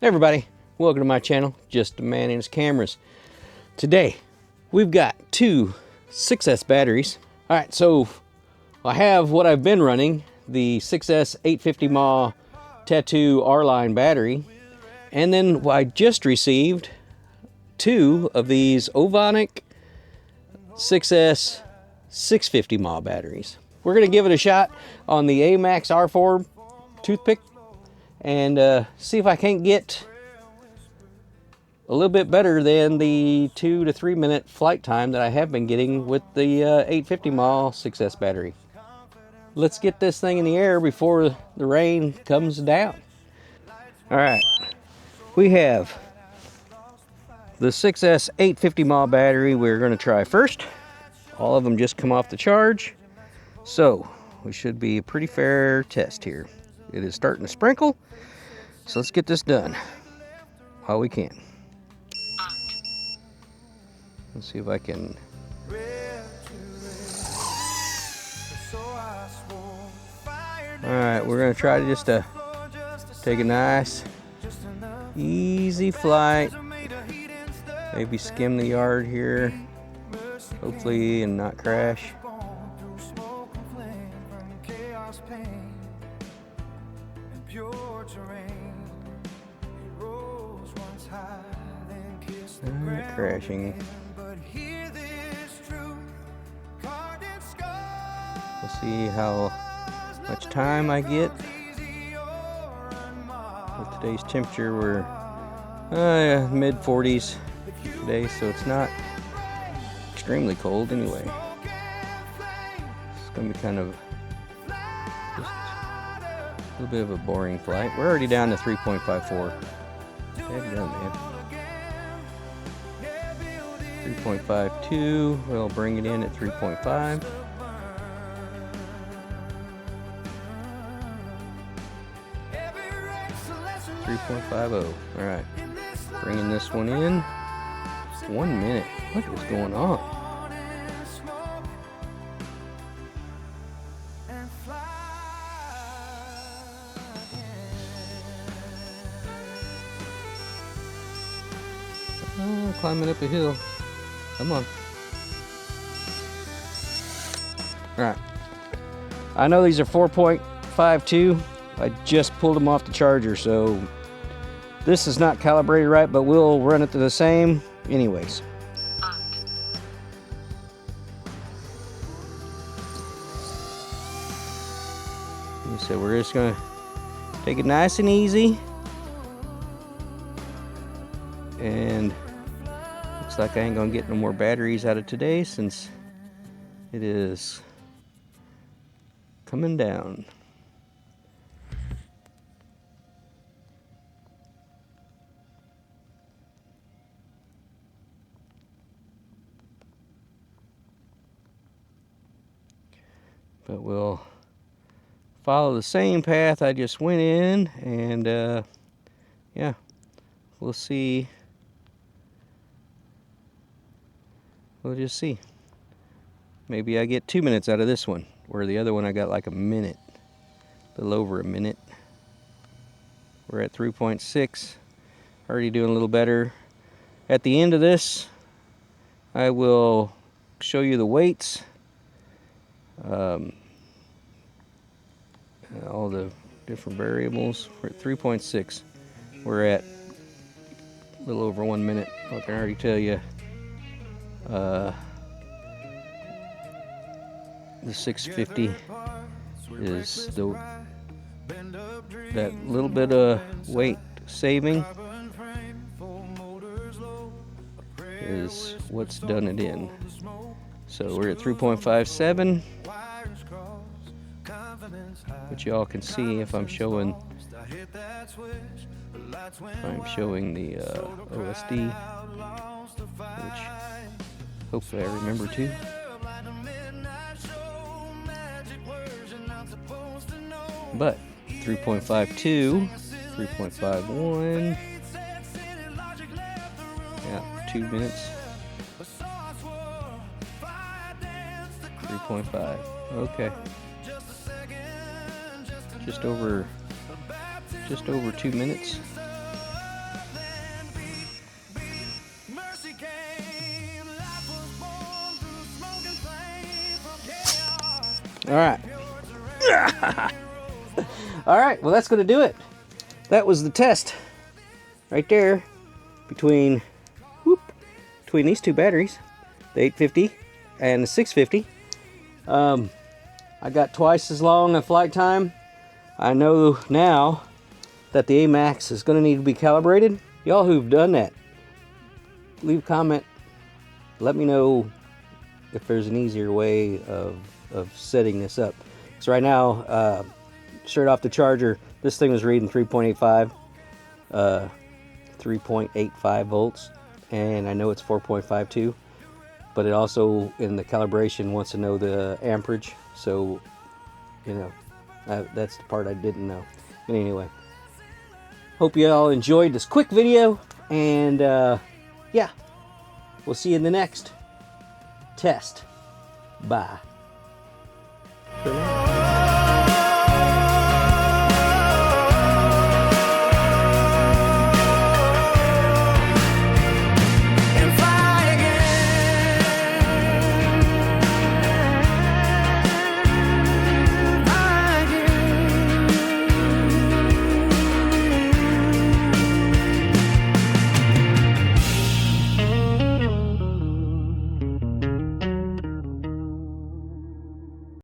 Hey everybody, welcome to my channel, Just a Man and His Cameras. Today, we've got two 6S batteries. Alright, so I have what I've been running, the 6S 850 mAh Tattoo R-Line battery. And then I just received two of these Ovonic 6S 650 mAh batteries. We're going to give it a shot on the AMAX R4 toothpick and see if I can't get a little bit better than the 2 to 3 minute flight time that I have been getting with the 850 mAh 6S battery. Let's get this thing in the air before the rain comes down. Alright, we have the 6S 850 mAh battery we're going to try first. All of them just come off the charge, so we should be a pretty fair test here. It is starting to sprinkle, so let's get this done while we can. Let's see if I can. Alright, we're going to try to just take a nice, easy flight. Maybe skim the yard here, hopefully, and not crash. Not crashing. We'll see how much time I get. With today's temperature, we're mid 40s today, so it's not extremely cold anyway. It's gonna be kind of just a little bit of a boring flight. We're already down to 3.54. Heck done, man. 3.52. We'll bring it in at 3.5. .50. All right, bringing this one in. 1 minute. What is going on? Oh, climbing up a hill. Come on. All right. I know these are 4.52. I just pulled them off the charger, so this is not calibrated right, but we'll run it to the same anyways. So we're just gonna take it nice and easy, and looks like I ain't gonna get no more batteries out of today since it is coming down. But we'll follow the same path I just went in, and yeah, we'll see. We'll just see. Maybe I get 2 minutes out of this one, where the other one I got like a minute, a little over a minute. We're at 3.6, already doing a little better. At the end of this, I will show you the weights. All the different variables. We're at 3.6. We're at a little over 1 minute. I can already tell you the 650 is that little bit of weight saving is what's done it in. So we're at 3.57, which y'all can see if I'm showing the OSD, which hopefully I remember to. But 3.52, 3.51, yeah, 2 minutes. 3.5. Okay. Just over 2 minutes. All right. All right, well, that's going to do it. That was the test right there between these two batteries, the 850 and the 650. I got twice as long a flight time. I know now that the AMAX is going to need to be calibrated. Y'all who've done that, leave a comment. Let me know if there's an easier way of setting this up. So right now, straight off the charger, this thing was reading 3.85 volts, and I know it's 4.52, but it also in the calibration wants to know the amperage. So, you know, that's the part I didn't know. But anyway, hope you all enjoyed this quick video, and yeah, we'll see you in the next test. Bye.